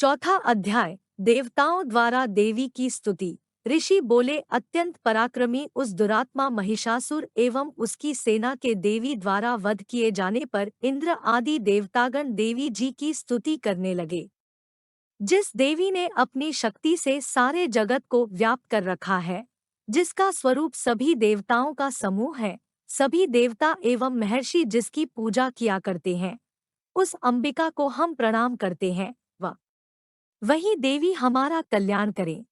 चौथा अध्याय। देवताओं द्वारा देवी की स्तुति। ऋषि बोले, अत्यंत पराक्रमी उस दुरात्मा महिषासुर एवं उसकी सेना के देवी द्वारा वध किए जाने पर इंद्र आदि देवतागण देवी जी की स्तुति करने लगे। जिस देवी ने अपनी शक्ति से सारे जगत को व्याप्त कर रखा है, जिसका स्वरूप सभी देवताओं का समूह है, सभी देवता एवं महर्षि जिसकी पूजा किया करते हैं, उस अंबिका को हम प्रणाम करते हैं। वही देवी हमारा कल्याण करे।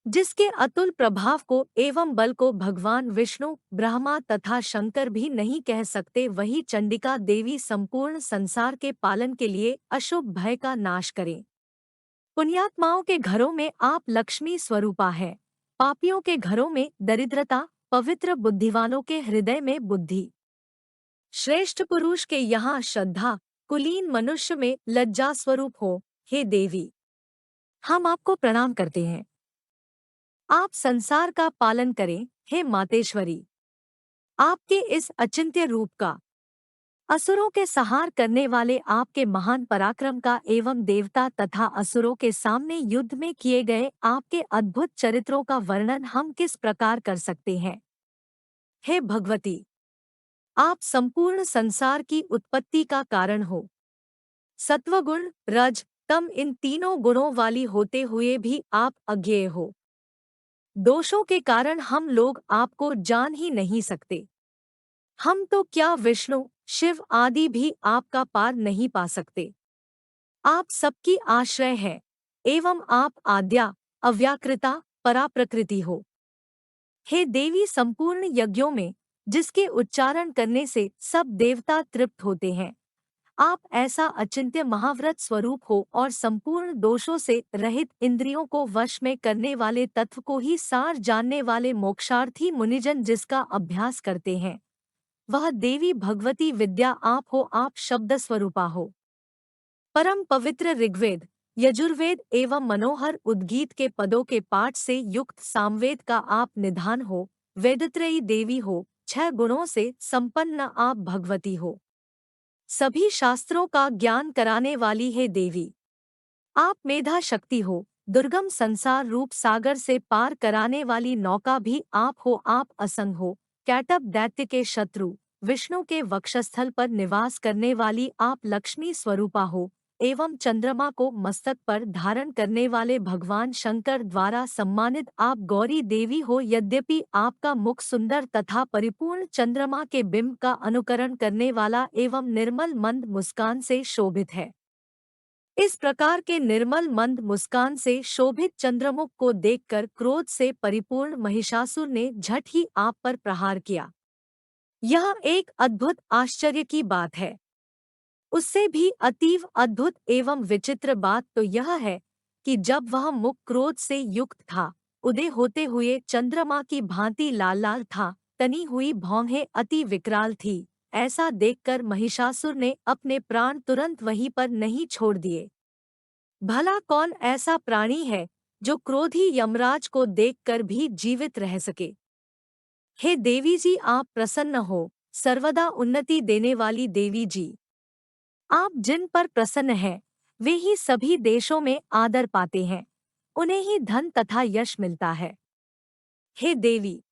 जिसके अतुल प्रभाव को एवं बल को भगवान विष्णु, ब्रह्मा तथा शंकर भी नहीं कह सकते, वही चंडिका देवी संपूर्ण संसार के पालन के लिए अशुभ भय का नाश करे। पुण्यात्माओं के घरों में आप लक्ष्मी स्वरूपा है, पापियों के घरों में दरिद्रता, पवित्र बुद्धिवानों के हृदय में बुद्धि, श्रेष्ठ पुरुष के यहाँ श्रद्धा, कुलीन मनुष्य में लज्जा स्वरूप हो। हे देवी, हम आपको प्रणाम करते हैं। आप संसार का पालन करें। हे मातेश्वरी, आपके इस अचिंत्य रूप का, असुरों के संहार करने वाले आपके महान पराक्रम का एवं देवता तथा असुरों के सामने युद्ध में किए गए आपके अद्भुत चरित्रों का वर्णन हम किस प्रकार कर सकते हैं। हे भगवती, आप संपूर्ण संसार की उत्पत्ति का कारण हो। सत्वगुण, रज, तम इन तीनों गुणों वाली होते हुए भी आप अज्ञेय हो। दोषों के कारण हम लोग आपको जान ही नहीं सकते। हम तो क्या विष्णु, शिव आदि भी आपका पार नहीं पा सकते। आप सबकी आश्रय है एवं आप आद्या, अव्याकृता, पराप्रकृति हो। हे देवी, संपूर्ण यज्ञों में जिसके उच्चारण करने से सब देवता तृप्त होते हैं, आप ऐसा अचिंत्य महाव्रत स्वरूप हो और संपूर्ण दोषों से रहित इंद्रियों को वश में करने वाले तत्व को ही सार जानने वाले मोक्षार्थी मुनिजन जिसका अभ्यास करते हैं, वह देवी भगवती विद्या आप हो। आप शब्द स्वरूपा हो। परम पवित्र ऋग्वेद, यजुर्वेद एवं मनोहर उद्गीत के पदों के पाठ से युक्त सामवेद का आप निधान हो। वेदत्रयी देवी हो, 6 गुणों से संपन्न आप भगवती हो। सभी शास्त्रों का ज्ञान कराने वाली है देवी। आप मेधा शक्ति हो, दुर्गम संसार रूप सागर से पार कराने वाली नौका भी आप हो। आप असंग हो, कैटभ दैत्य के शत्रु, विष्णु के वक्षस्थल पर निवास करने वाली आप लक्ष्मी स्वरूपा हो एवं चंद्रमा को मस्तक पर धारण करने वाले भगवान शंकर द्वारा सम्मानित आप गौरी देवी हो। यद्यपि आपका मुख सुंदर तथा परिपूर्ण चंद्रमा के बिंब का अनुकरण करने वाला एवं निर्मल मंद मुस्कान से शोभित है, इस प्रकार के निर्मल मंद मुस्कान से शोभित चंद्रमुख को देखकर क्रोध से परिपूर्ण महिषासुर ने झट ही आप पर प्रहार किया। यह एक अद्भुत आश्चर्य की बात है। उससे भी अतीव अद्भुत एवं विचित्र बात तो यह है कि जब वह मुख क्रोध से युक्त था, उदय होते हुए चंद्रमा की भांति लाल लाल था, तनी हुई भौहें अति विकराल थी। ऐसा देखकर महिषासुर ने अपने प्राण तुरंत वहीं पर नहीं छोड़ दिए। भला कौन ऐसा प्राणी है जो क्रोधी यमराज को देखकर भी जीवित रह सके। हे देवी जी, आप प्रसन्न हो, सर्वदा उन्नति देने वाली देवी जी। आप जिन पर प्रसन्न हैं, वे ही सभी देशों में आदर पाते हैं, उन्हें ही धन तथा यश मिलता है। हे देवी,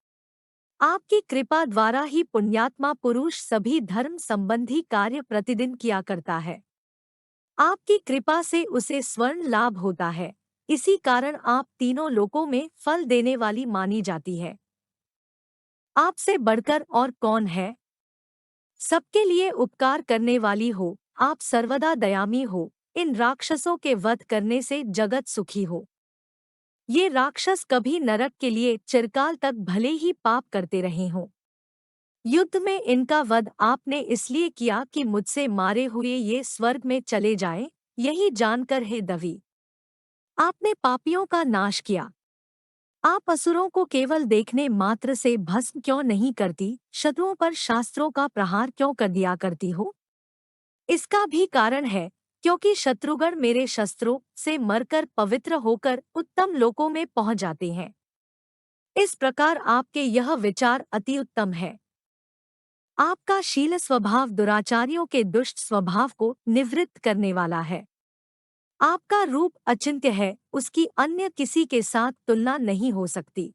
आपकी कृपा द्वारा ही पुण्यात्मा पुरुष सभी धर्म संबंधी कार्य प्रतिदिन किया करता है। आपकी कृपा से उसे स्वर्ण लाभ होता है, इसी कारण आप तीनों लोकों में फल देने वाली मानी जाती है। आपसे बढ़कर और कौन है? सबके लिए उपकार करने वाली हो, आप सर्वदा दयामी हो, इन राक्षसों के वध करने से जगत सुखी हो। ये राक्षस कभी नरक के लिए चिरकाल तक भले ही पाप करते रहे हों। युद्ध में इनका वध आपने इसलिए किया कि मुझसे मारे हुए ये स्वर्ग में चले जाएं, यही जानकर हे दवी, आपने पापियों का नाश किया। आप असुरों को केवल देखने मात्र से भस्म क्यों नहीं करती, शत्रुओं पर शास्त्रों का प्रहार क्यों कर दिया करती हो? इसका भी कारण है क्योंकि शत्रुगण मेरे शस्त्रों से मरकर पवित्र होकर उत्तम लोकों में पहुंच जाते हैं। इस प्रकार आपके यह विचार अति उत्तम है। आपका शील स्वभाव दुराचारियों के दुष्ट स्वभाव को निवृत्त करने वाला है। आपका रूप अचिंत्य है, उसकी अन्य किसी के साथ तुलना नहीं हो सकती।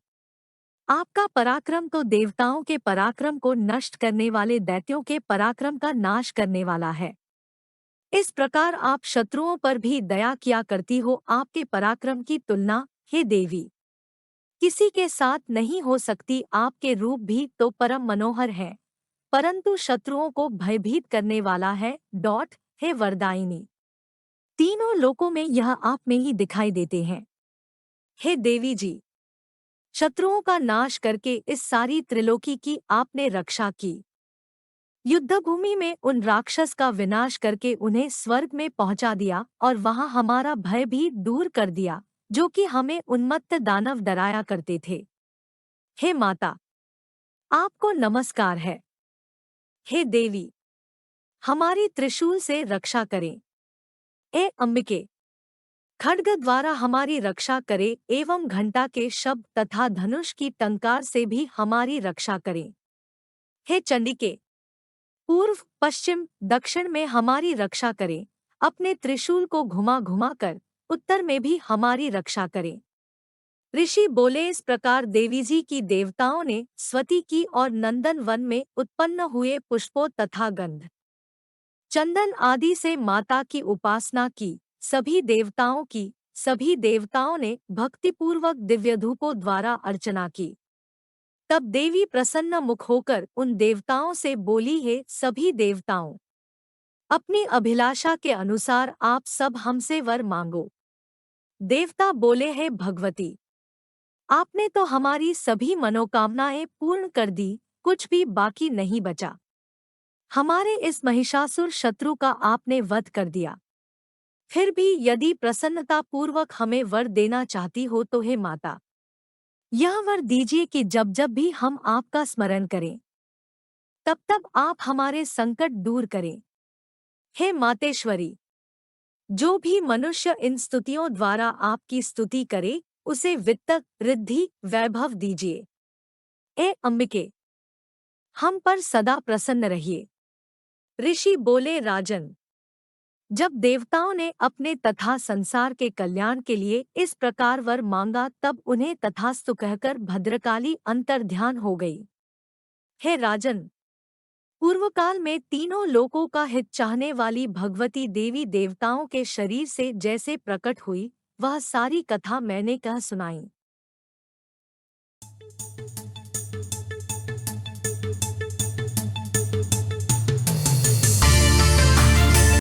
आपका पराक्रम तो देवताओं के पराक्रम को नष्ट करने वाले दैत्यों के पराक्रम का नाश करने वाला है। इस प्रकार आप शत्रुओं पर भी दया किया करती हो। आपके पराक्रम की तुलना, हे देवी, किसी के साथ नहीं हो सकती। आपके रूप भी तो परम मनोहर है, परंतु शत्रुओं को भयभीत करने वाला है। हे वरदायिनी, तीनों लोकों में यह आप में ही दिखाई देते हैं। हे देवी जी, शत्रुओं का नाश करके इस सारी त्रिलोकी की आपने रक्षा की। युद्धभूमि में उन राक्षस का विनाश करके उन्हें स्वर्ग में पहुंचा दिया और वहां हमारा भय भी दूर कर दिया, जो कि हमें उन्मत्त दानव डराया करते थे। हे माता, आपको नमस्कार है। हे देवी, हमारी त्रिशूल से रक्षा करें। ए अंबिके, खड्ग द्वारा हमारी रक्षा करे एवं घंटा के शब्द तथा धनुष की टंकार से भी हमारी रक्षा करें। हे चंडिके, पूर्व पश्चिम दक्षिण में हमारी रक्षा करें। अपने त्रिशूल को घुमा घुमा कर उत्तर में भी हमारी रक्षा करें। ऋषि बोले। इस प्रकार देवीजी की देवताओं ने स्वती की और नंदन वन में उत्पन्न हुए पुष्पों तथा गंध, चंदन आदि से माता की उपासना की। सभी देवताओं ने भक्तिपूर्वक दिव्य धूपों द्वारा अर्चना की। तब देवी प्रसन्न मुख होकर उन देवताओं से बोली, हे सभी देवताओं, अपनी अभिलाषा के अनुसार आप सब हमसे वर मांगो। देवता बोले, हे भगवती, आपने तो हमारी सभी मनोकामनाएं पूर्ण कर दी, कुछ भी बाकी नहीं बचा। हमारे इस महिषासुर शत्रु का आपने वध कर दिया। फिर भी यदि प्रसन्नता पूर्वक हमें वर देना चाहती हो तो हे माता, यह वर दीजिए कि जब जब भी हम आपका स्मरण करें, तब तब आप हमारे संकट दूर करें। हे मातेश्वरी, जो भी मनुष्य इन स्तुतियों द्वारा आपकी स्तुति करे, उसे वित्त, रिद्धि, वैभव दीजिए। ए अंबिके, हम पर सदा प्रसन्न रहिए। ऋषि बोले, राजन, जब देवताओं ने अपने तथा संसार के कल्याण के लिए इस प्रकार वर मांगा, तब उन्हें तथास्तु कहकर भद्रकाली अंतर्ध्यान हो गई। हे राजन, पूर्वकाल में तीनों लोकों का हित चाहने वाली भगवती देवी देवताओं के शरीर से जैसे प्रकट हुई, वह सारी कथा मैंने कह सुनाई।